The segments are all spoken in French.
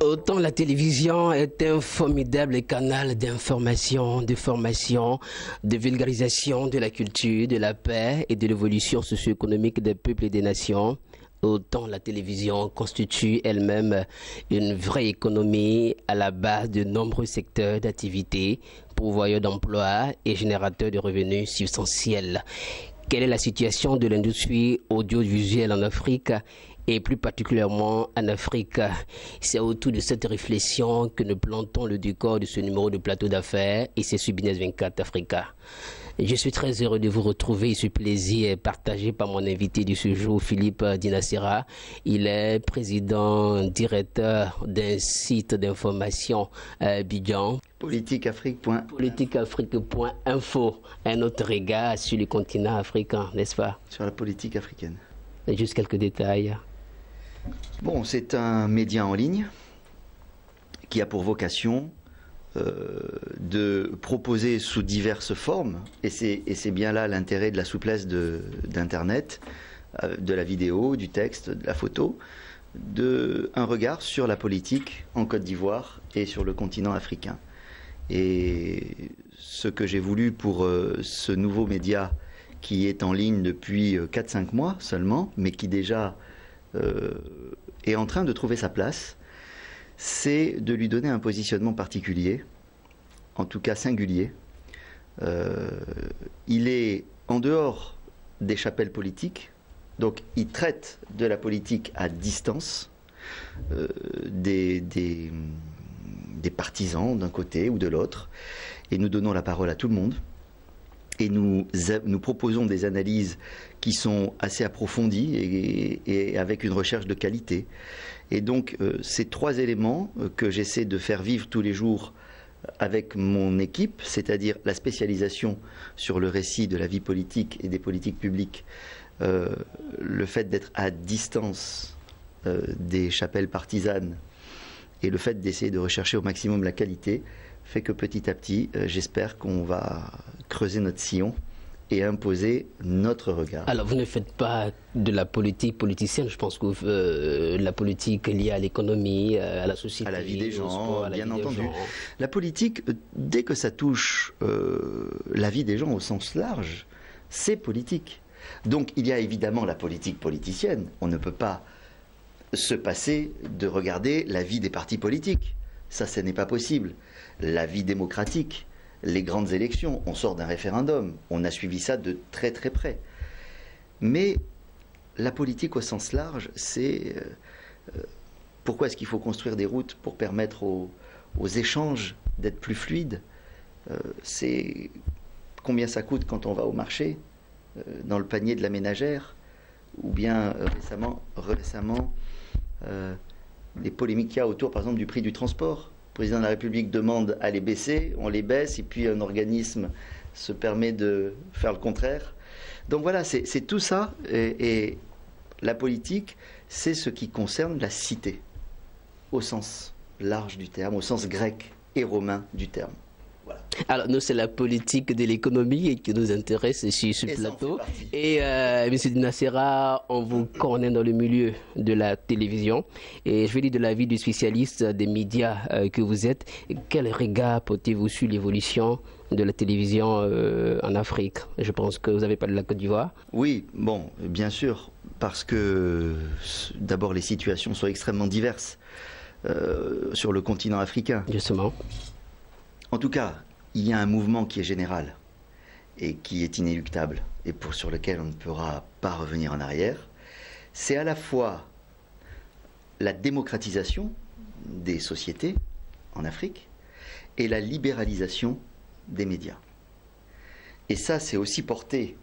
Autant la télévision est un formidable canal d'information, de formation, de vulgarisation de la culture, de la paix et de l'évolution socio-économique des peuples et des nations, autant la télévision constitue elle-même une vraie économie à la base de nombreux secteurs d'activité, pourvoyeurs d'emplois et générateurs de revenus substantiels. Quelle est la situation de l'industrie audiovisuelle en Afrique et plus particulièrement en Afrique? C'est autour de cette réflexion que nous plantons le décor de ce numéro de Plateau d'affaires et c'est sur Business 24 Africa. Je suis très heureux de vous retrouver et ce plaisir est partagé par mon invité de ce jour, Philippe Dinasera. Il est président directeur d'un site d'information Abidjan. Politiqueafrique.info, un autre regard sur le continent africain, n'est-ce pas? Sur la politique africaine. Juste quelques détails. Bon, c'est un média en ligne qui a pour vocation de proposer sous diverses formes, et c'est bien là l'intérêt de la souplesse d'Internet, de la vidéo, du texte, de la photo, un regard sur la politique en Côte d'Ivoire et sur le continent africain. Et ce que j'ai voulu pour ce nouveau média qui est en ligne depuis 4-5 mois seulement, mais qui déjà est en train de trouver sa place, c'est de lui donner un positionnement particulier, en tout cas singulier. Il est en dehors des chapelles politiques, donc il traite de la politique à distance, des partisans d'un côté ou de l'autre, et nous donnons la parole à tout le monde. Et nous proposons des analyses qui sont assez approfondies et avec une recherche de qualité. Et donc, ces trois éléments que j'essaie de faire vivre tous les jours avec mon équipe, c'est-à-dire la spécialisation sur le récit de la vie politique et des politiques publiques, le fait d'être à distance des chapelles partisanes et le fait d'essayer de rechercher au maximum la qualité, fait que petit à petit, j'espère qu'on va creuser notre sillon et imposer notre regard. Alors, vous ne faites pas de la politique politicienne, je pense que la politique liée à l'économie, à la société, à la vie des gens, sport, bien entendu. La politique, dès que ça touche la vie des gens au sens large, c'est politique. Donc, il y a évidemment la politique politicienne. On ne peut pas se passer de regarder la vie des partis politiques. Ça, ce n'est pas possible. La vie démocratique, les grandes élections, on sort d'un référendum, on a suivi ça de très très près. Mais la politique au sens large, c'est pourquoi est-ce qu'il faut construire des routes pour permettre aux échanges d'être plus fluides. C'est combien ça coûte quand on va au marché, dans le panier de la ménagère, ou bien récemment les polémiques qu'il y a autour, par exemple, du prix du transport. Le président de la République demande à les baisser, on les baisse, et puis un organisme se permet de faire le contraire. Donc voilà, c'est tout ça, et la politique, c'est ce qui concerne la cité, au sens large du terme, au sens grec et romain du terme. Voilà. Alors nous, c'est la politique de l'économie qui nous intéresse sur ce plateau. Et M. Dinasera, on vous connaît dans le milieu de la télévision. Et je vais dire de l'avis du spécialiste des médias que vous êtes. Quel regard portez-vous sur l'évolution de la télévision en Afrique? Je pense que vous avez parlé de la Côte d'Ivoire. Oui, bon, bien sûr, parce que d'abord les situations sont extrêmement diverses sur le continent africain. Justement. En tout cas, il y a un mouvement qui est général et qui est inéluctable et sur lequel on ne pourra pas revenir en arrière. C'est à la fois la démocratisation des sociétés en Afrique et la libéralisation des médias. Et ça, c'est aussi porté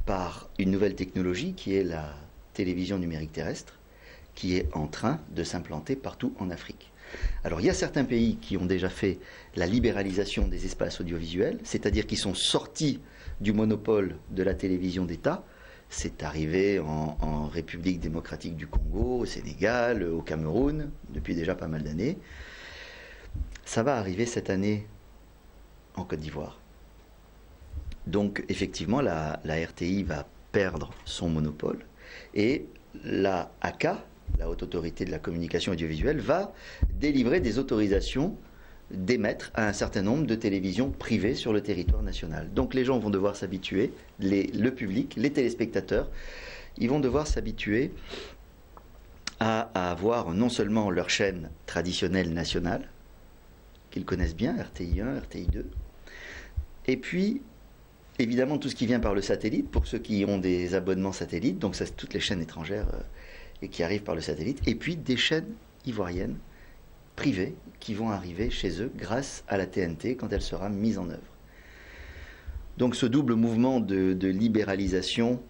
par une nouvelle technologie qui est la télévision numérique terrestre, qui est en train de s'implanter partout en Afrique. Alors, il y a certains pays qui ont déjà fait la libéralisation des espaces audiovisuels, c'est-à-dire qui sont sortis du monopole de la télévision d'État. C'est arrivé en République démocratique du Congo, au Sénégal, au Cameroun, depuis déjà pas mal d'années. Ça va arriver cette année en Côte d'Ivoire. Donc effectivement, la RTI va perdre son monopole et la AK, la Haute Autorité de la Communication Audiovisuelle, va délivrer des autorisations d'émettre à un certain nombre de télévisions privées sur le territoire national. Donc les gens vont devoir s'habituer, le public, les téléspectateurs, ils vont devoir s'habituer à avoir non seulement leur chaîne traditionnelle nationale, qu'ils connaissent bien, RTI 1, RTI 2, et puis évidemment tout ce qui vient par le satellite, pour ceux qui ont des abonnements satellites, donc ça c'est toutes les chaînes étrangères et qui arrivent par le satellite, et puis des chaînes ivoiriennes privées qui vont arriver chez eux grâce à la TNT quand elle sera mise en œuvre. Donc ce double mouvement de libéralisation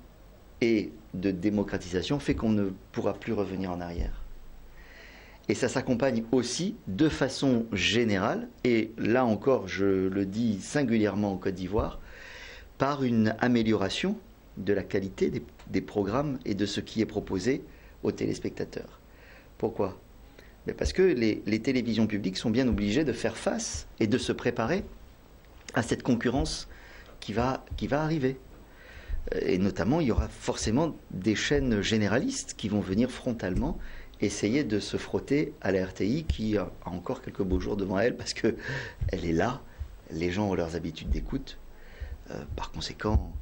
et de démocratisation fait qu'on ne pourra plus revenir en arrière. Et ça s'accompagne aussi de façon générale, et là encore je le dis singulièrement en Côte d'Ivoire, par une amélioration de la qualité des programmes et de ce qui est proposé aux téléspectateurs. Pourquoi ? Parce que les télévisions publiques sont bien obligées de faire face et de se préparer à cette concurrence qui va arriver. Et notamment, il y aura forcément des chaînes généralistes qui vont venir frontalement essayer de se frotter à la RTI qui a encore quelques beaux jours devant elle parce qu'elle est là, les gens ont leurs habitudes d'écoute. Par conséquent,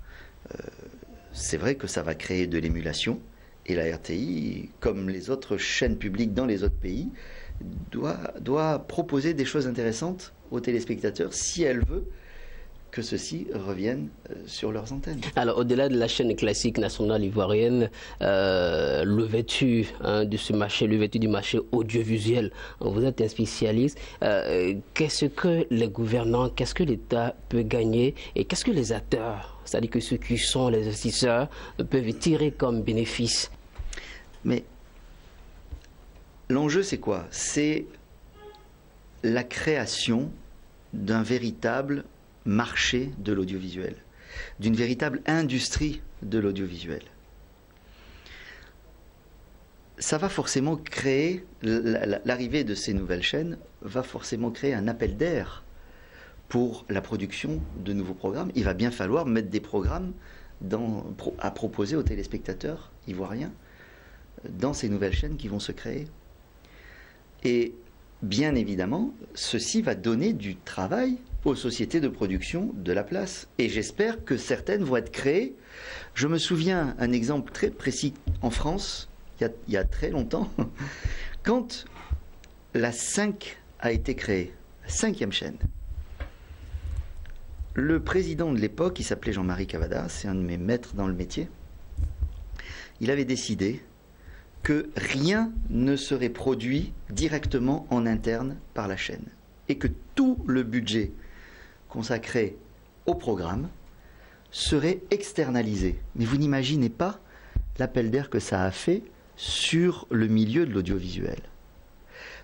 c'est vrai que ça va créer de l'émulation et la RTI, comme les autres chaînes publiques dans les autres pays, doit proposer des choses intéressantes aux téléspectateurs si elle veut que ceux-ci reviennent sur leurs antennes. Alors, au-delà de la chaîne classique nationale ivoirienne, l'ouverture de ce marché, l'ouverture du marché audiovisuel, vous êtes un spécialiste. Qu'est-ce que les gouvernants, qu'est-ce que l'État peut gagner et qu'est-ce que les acteurs, c'est-à-dire que ceux qui sont les investisseurs, peuvent tirer comme bénéfice? Mais l'enjeu, c'est quoi? C'est la création d'un véritable marché de l'audiovisuel, d'une véritable industrie de l'audiovisuel. Ça va forcément créer, l'arrivée de ces nouvelles chaînes va forcément créer un appel d'air pour la production de nouveaux programmes. Il va bien falloir mettre des programmes à proposer aux téléspectateurs ivoiriens dans ces nouvelles chaînes qui vont se créer. Et bien évidemment, ceci va donner du travail aux sociétés de production de la place. Et j'espère que certaines vont être créées. Je me souviens un exemple très précis en France, il y a très longtemps, quand la 5 a été créée, la 5e chaîne. Le président de l'époque, il s'appelait Jean-Marie Cavada, c'est un de mes maîtres dans le métier, il avait décidé que rien ne serait produit directement en interne par la chaîne et que tout le budget consacré au programme serait externalisé. Mais vous n'imaginez pas l'appel d'air que ça a fait sur le milieu de l'audiovisuel.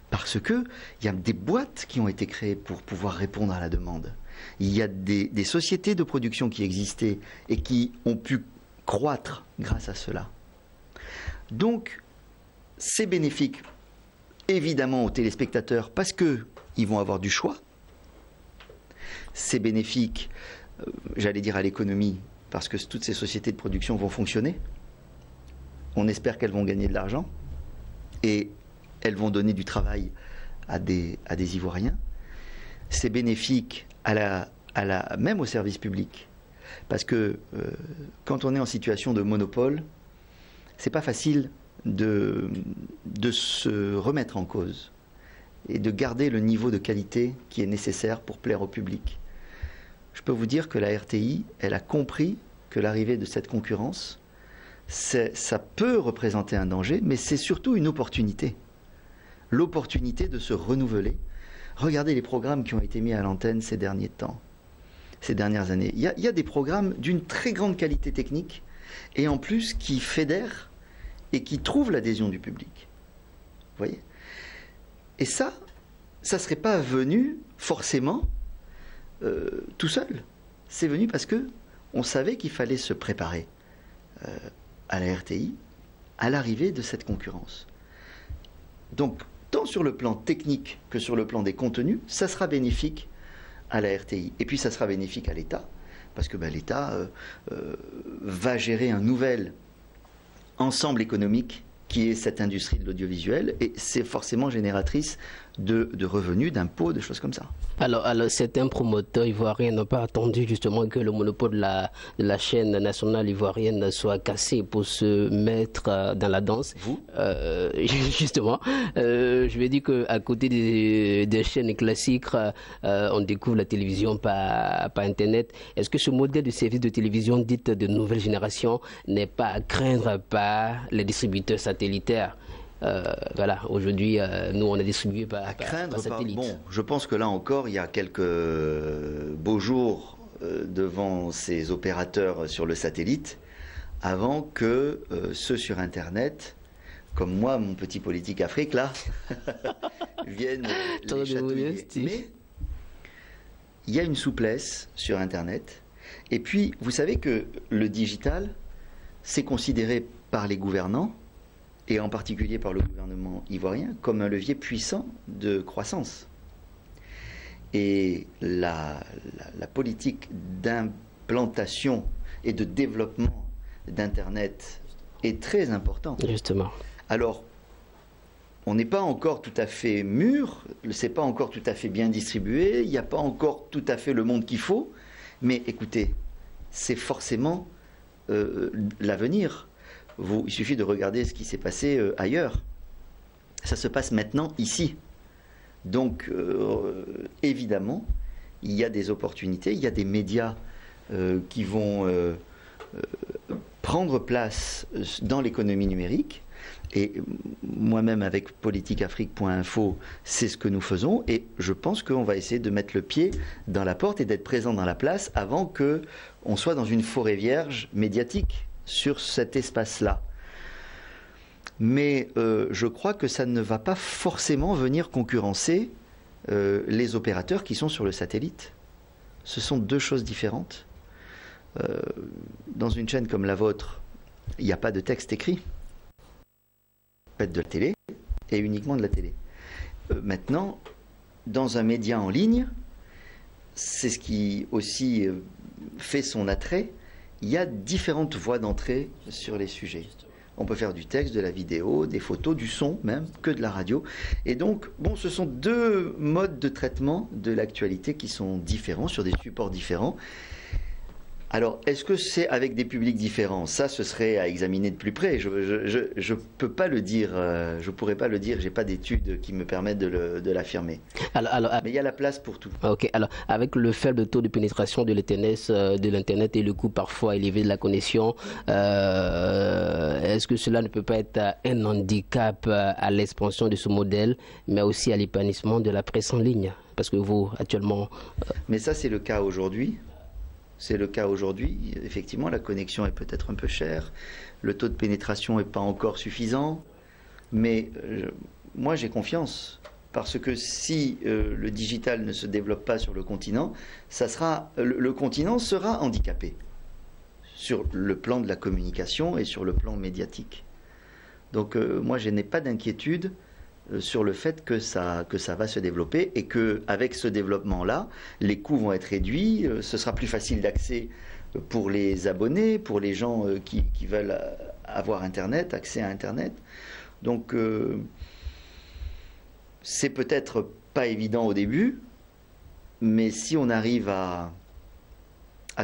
Parce qu'il y a des boîtes qui ont été créées pour pouvoir répondre à la demande. Il y a des sociétés de production qui existaient et qui ont pu croître grâce à cela. Donc, c'est bénéfique évidemment aux téléspectateurs parce qu'ils vont avoir du choix. C'est bénéfique, j'allais dire, à l'économie parce que toutes ces sociétés de production vont fonctionner. On espère qu'elles vont gagner de l'argent et elles vont donner du travail à des Ivoiriens. C'est bénéfique même au service public parce que quand on est en situation de monopole, c'est pas facile de se remettre en cause et de garder le niveau de qualité qui est nécessaire pour plaire au public. Je peux vous dire que la RTI, elle a compris que l'arrivée de cette concurrence, ça peut représenter un danger, mais c'est surtout une opportunité. L'opportunité de se renouveler. Regardez les programmes qui ont été mis à l'antenne ces derniers temps, ces dernières années. Il y a des programmes d'une très grande qualité technique et en plus qui fédèrent et qui trouvent l'adhésion du public. Vous voyez ? Et ça ne serait pas venu forcément tout seul. C'est venu parce qu'on savait qu'il fallait se préparer à la RTI, à l'arrivée de cette concurrence. Donc, tant sur le plan technique que sur le plan des contenus, ça sera bénéfique à la RTI. Et puis, ça sera bénéfique à l'État, parce que l'État va gérer un nouvel ensemble économique qui est cette industrie de l'audiovisuel, et c'est forcément génératrice de revenus, d'impôts, de choses comme ça. Alors certains promoteurs ivoiriens n'ont pas attendu justement que le monopole de la chaîne nationale ivoirienne soit cassé pour se mettre dans la danse. Vous justement, je vais dire qu'à côté des chaînes classiques, on découvre la télévision par Internet. Est-ce que ce modèle de service de télévision dite de nouvelle génération n'est pas à craindre par les distributeurs satellitaires? Voilà, aujourd'hui, nous, on est distribué par satellite. Bon, je pense que là encore, il y a quelques beaux jours devant ces opérateurs sur le satellite, avant que ceux sur Internet, comme moi, mon petit politique Afrique, là, viennent les chatouiller. Mais il y a une souplesse sur Internet. Et puis, vous savez que le digital, c'est considéré par les gouvernants, et en particulier par le gouvernement ivoirien, comme un levier puissant de croissance. Et la politique d'implantation et de développement d'Internet est très importante. Justement. Alors, on n'est pas encore tout à fait mûr, c'est pas encore tout à fait bien distribué, il n'y a pas encore tout à fait le monde qu'il faut, mais écoutez, c'est forcément l'avenir. Il suffit de regarder ce qui s'est passé ailleurs. Ça se passe maintenant ici. Donc, évidemment, il y a des opportunités, il y a des médias qui vont prendre place dans l'économie numérique. Et moi-même, avec politiqueafrique.info, c'est ce que nous faisons. Et je pense qu'on va essayer de mettre le pied dans la porte et d'être présent dans la place avant qu'on soit dans une forêt vierge médiatique sur cet espace-là. Mais je crois que ça ne va pas forcément venir concurrencer les opérateurs qui sont sur le satellite. Ce sont deux choses différentes. Dans une chaîne comme la vôtre, il n'y a pas de texte écrit. Faites de la télé, et uniquement de la télé. Maintenant, dans un média en ligne, c'est ce qui aussi fait son attrait. Il y a différentes voies d'entrée sur les sujets. On peut faire du texte, de la vidéo, des photos, du son même, que de la radio. Et donc, bon, ce sont deux modes de traitement de l'actualité qui sont différents, sur des supports différents. Alors, est-ce que c'est avec des publics différents? Ça, ce serait à examiner de plus près. Je peux pas le dire, je pourrais pas le dire. J'ai pas d'études qui me permettent de l'affirmer. Mais il y a la place pour tout. Ok. Alors, avec le faible taux de pénétration de l'internet et le coût parfois élevé de la connexion, est-ce que cela ne peut pas être un handicap à l'expansion de ce modèle, mais aussi à l'épanouissement de la presse en ligne? Parce que vous, actuellement. Mais ça, c'est le cas aujourd'hui. C'est le cas aujourd'hui. Effectivement, la connexion est peut-être un peu chère. Le taux de pénétration n'est pas encore suffisant. Mais moi, j'ai confiance. Parce que si le digital ne se développe pas sur le continent, le continent sera handicapé sur le plan de la communication et sur le plan médiatique. Donc moi, je n'ai pas d'inquiétude sur le fait que ça va se développer et qu'avec ce développement-là, les coûts vont être réduits, ce sera plus facile d'accès pour les abonnés, pour les gens qui veulent avoir Internet, accès à Internet. Donc, c'est peut-être pas évident au début, mais si on arrive à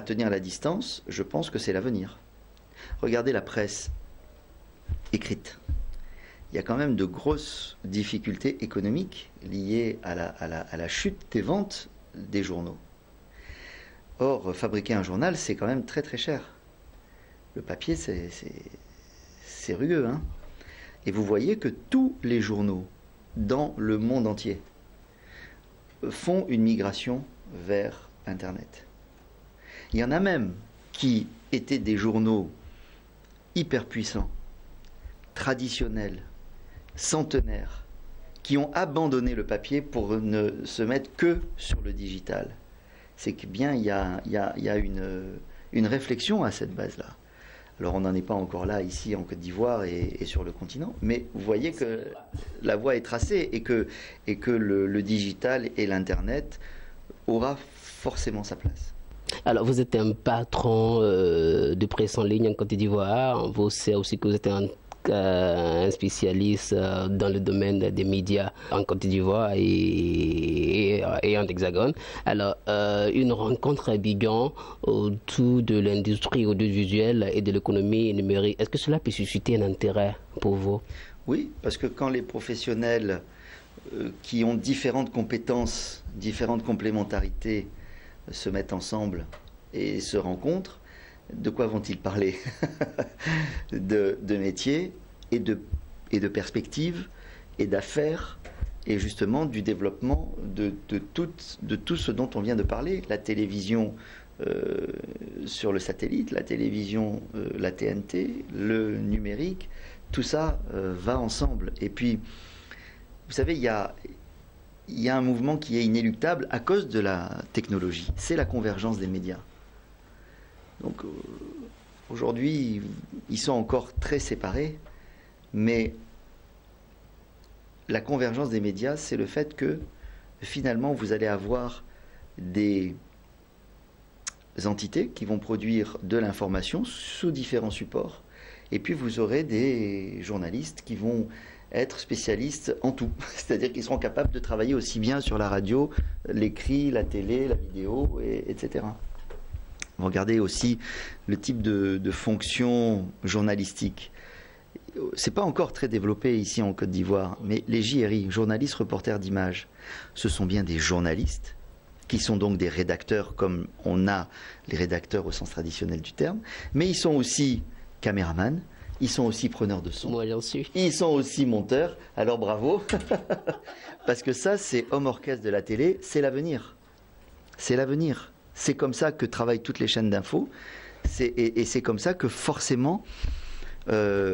tenir la distance, je pense que c'est l'avenir. Regardez la presse écrite. Il y a quand même de grosses difficultés économiques liées à la chute des ventes des journaux. Or, fabriquer un journal, c'est quand même très très cher. Le papier, c'est rugueux, hein. Et vous voyez que tous les journaux dans le monde entier font une migration vers Internet. Il y en a même qui étaient des journaux hyper puissants, traditionnels, centenaires, qui ont abandonné le papier pour ne se mettre que sur le digital. C'est que bien il y a une réflexion à cette base-là. Alors on n'en est pas encore là ici en Côte d'Ivoire et sur le continent, mais vous voyez que la voie est tracée et que le digital et l'Internet aura forcément sa place. Alors, vous êtes un patron de presse en ligne en Côte d'Ivoire. On sait aussi que vous êtes un spécialiste dans le domaine des médias en Côte d'Ivoire et en Hexagone. Alors, une rencontre à Abidjan autour de l'industrie audiovisuelle et de l'économie numérique, est-ce que cela peut susciter un intérêt pour vous? Oui, parce que quand les professionnels qui ont différentes compétences, différentes complémentarités se mettent ensemble et se rencontrent, de quoi vont-ils parler? de métier et de perspectives et d'affaires et justement du développement de tout ce dont on vient de parler. La télévision sur le satellite, la télévision, la TNT, le numérique, tout ça va ensemble. Et puis, vous savez, il y a un mouvement qui est inéluctable à cause de la technologie. C'est la convergence des médias. Donc, aujourd'hui, ils sont encore très séparés, mais la convergence des médias, c'est le fait que, finalement, vous allez avoir des entités qui vont produire de l'information sous différents supports, et puis vous aurez des journalistes qui vont être spécialistes en tout, c'est-à-dire qu'ils seront capables de travailler aussi bien sur la radio, l'écrit, la télé, la vidéo, etc. Vous regardez aussi le type de fonction journalistique. C'est pas encore très développé ici en Côte d'Ivoire, mais les JRI, journalistes reporters d'images, ce sont bien des journalistes qui sont donc des rédacteurs comme on a les rédacteurs au sens traditionnel du terme, mais ils sont aussi caméramans, ils sont aussi preneurs de son. Moi, j'en suis. Ils sont aussi monteurs, alors bravo. Parce que ça, c'est homme orchestre de la télé, c'est l'avenir. C'est l'avenir. C'est comme ça que travaillent toutes les chaînes d'infos. Et c'est comme ça que forcément, on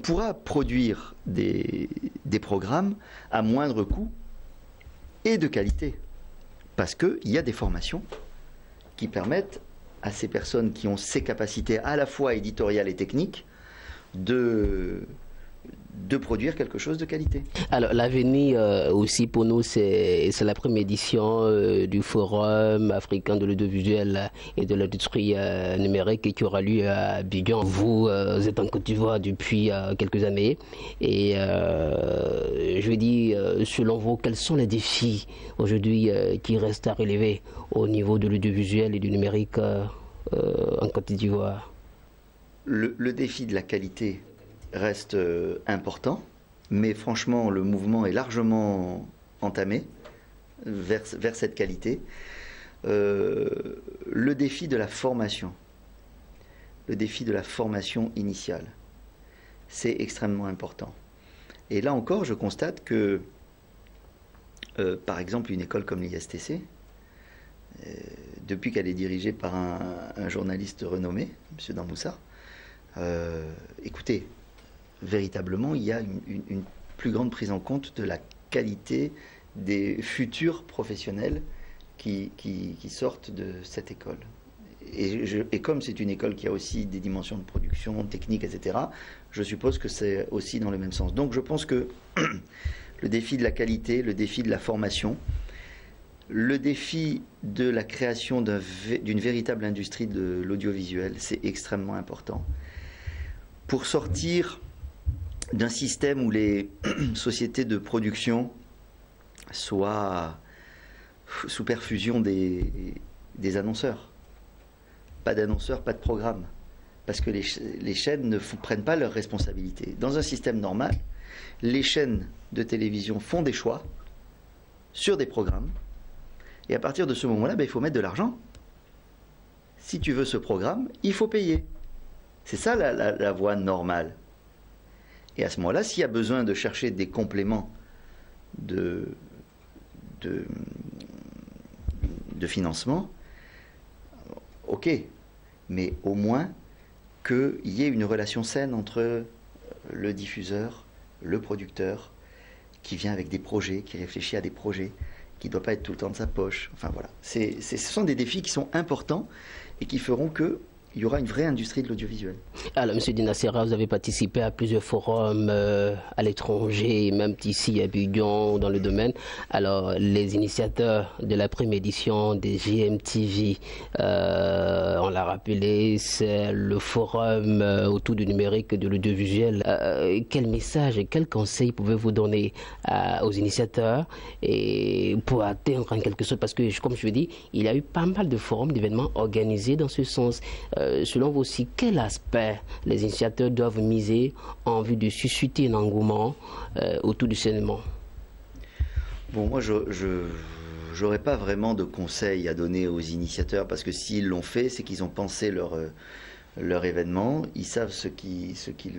pourra produire des programmes à moindre coût et de qualité. Parce qu'il y a des formations qui permettent à ces personnes qui ont ces capacités à la fois éditoriales et techniques de produire quelque chose de qualité. Alors l'avenir aussi pour nous, c'est la première édition du Forum africain de l'audiovisuel et de l'industrie numérique qui aura lieu à Abidjan. Vous êtes en Côte d'Ivoire depuis quelques années et je veux dire, selon vous, quels sont les défis aujourd'hui qui restent à relever au niveau de l'audiovisuel et du numérique en Côte d'Ivoire? Le défi de la qualité reste important, mais franchement, le mouvement est largement entamé vers cette qualité. Le défi de la formation initiale, c'est extrêmement important. Et là encore, je constate que, par exemple, une école comme l'ISTC, depuis qu'elle est dirigée par un journaliste renommé, M. Damboussa, écoutez, véritablement, il y a une plus grande prise en compte de la qualité des futurs professionnels qui sortent de cette école. Et comme c'est une école qui a aussi des dimensions de production, technique, etc., je suppose que c'est aussi dans le même sens. Donc je pense que le défi de la qualité, le défi de la formation, le défi de la création d'une véritable industrie de l'audiovisuel, c'est extrêmement important. Pour sortir d'un système où les sociétés de production soient sous perfusion des annonceurs. Pas d'annonceurs, pas de programme. Parce que les chaînes ne prennent pas leurs responsabilités. Dans un système normal, les chaînes de télévision font des choix sur des programmes. Et à partir de ce moment-là, il faut mettre de l'argent. Si tu veux ce programme, il faut payer. C'est ça la voie normale. Et à ce moment-là, s'il y a besoin de chercher des compléments de financement, ok, mais au moins qu'il y ait une relation saine entre le diffuseur, le producteur, qui vient avec des projets, qui réfléchit à des projets, qui ne doit pas être tout le temps de sa poche. Enfin voilà, ce sont des défis qui sont importants et qui feront que il y aura une vraie industrie de l'audiovisuel. Alors, M. Dinasera, vous avez participé à plusieurs forums à l'étranger, même ici à Abidjan, dans le domaine. Alors, les initiateurs de la première édition des GMTV, on l'a rappelé, c'est le forum autour du numérique et de l'audiovisuel. Quel message et quel conseil pouvez-vous donner aux initiateurs et pour atteindre en quelque sorte, parce que, comme je vous dis, il y a eu pas mal de forums, d'événements organisés dans ce sens. Selon vous aussi, quel aspect les initiateurs doivent miser en vue de susciter un engouement autour du cinéma? Bon, moi, je n'aurais pas vraiment de conseils à donner aux initiateurs, parce que s'ils l'ont fait, c'est qu'ils ont pensé leur événement, ils savent ce qu'ils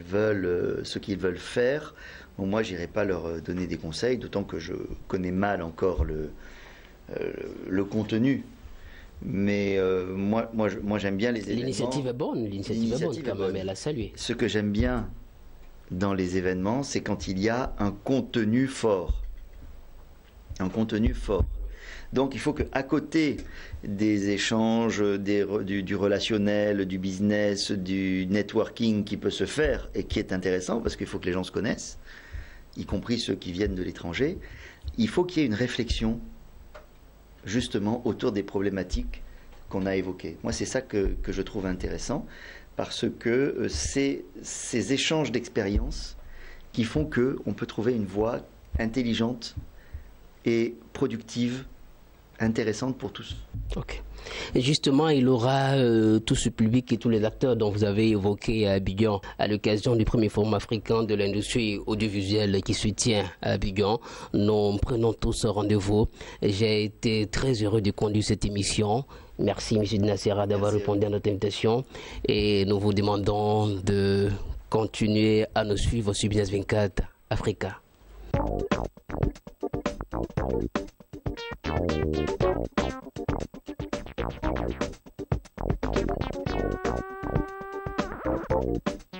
veulent faire. Bon, moi, j'irai pas leur donner des conseils, d'autant que je connais mal encore le contenu. Mais moi j'aime bien les événements. L'initiative est bonne, quand même, elle a salué. Ce que j'aime bien dans les événements, c'est quand il y a un contenu fort. Un contenu fort. Donc il faut qu'à côté des échanges, du relationnel, du business, du networking qui peut se faire et qui est intéressant, parce qu'il faut que les gens se connaissent, y compris ceux qui viennent de l'étranger, il faut qu'il y ait une réflexion justement autour des problématiques qu'on a évoquées. Moi, c'est ça que je trouve intéressant, parce que c'est ces échanges d'expériences qui font qu'on peut trouver une voie intelligente et productive, intéressante pour tous. Ok. Et justement, il aura tout ce public et tous les acteurs dont vous avez évoqué à Abidjan à l'occasion du premier forum africain de l'industrie audiovisuelle qui se tient à Abidjan. Nous prenons tous rendez-vous. J'ai été très heureux de conduire cette émission. Merci, M. Dinasera, d'avoir répondu à notre invitation. Et nous vous demandons de continuer à nous suivre sur Business 24 Africa. Thank you.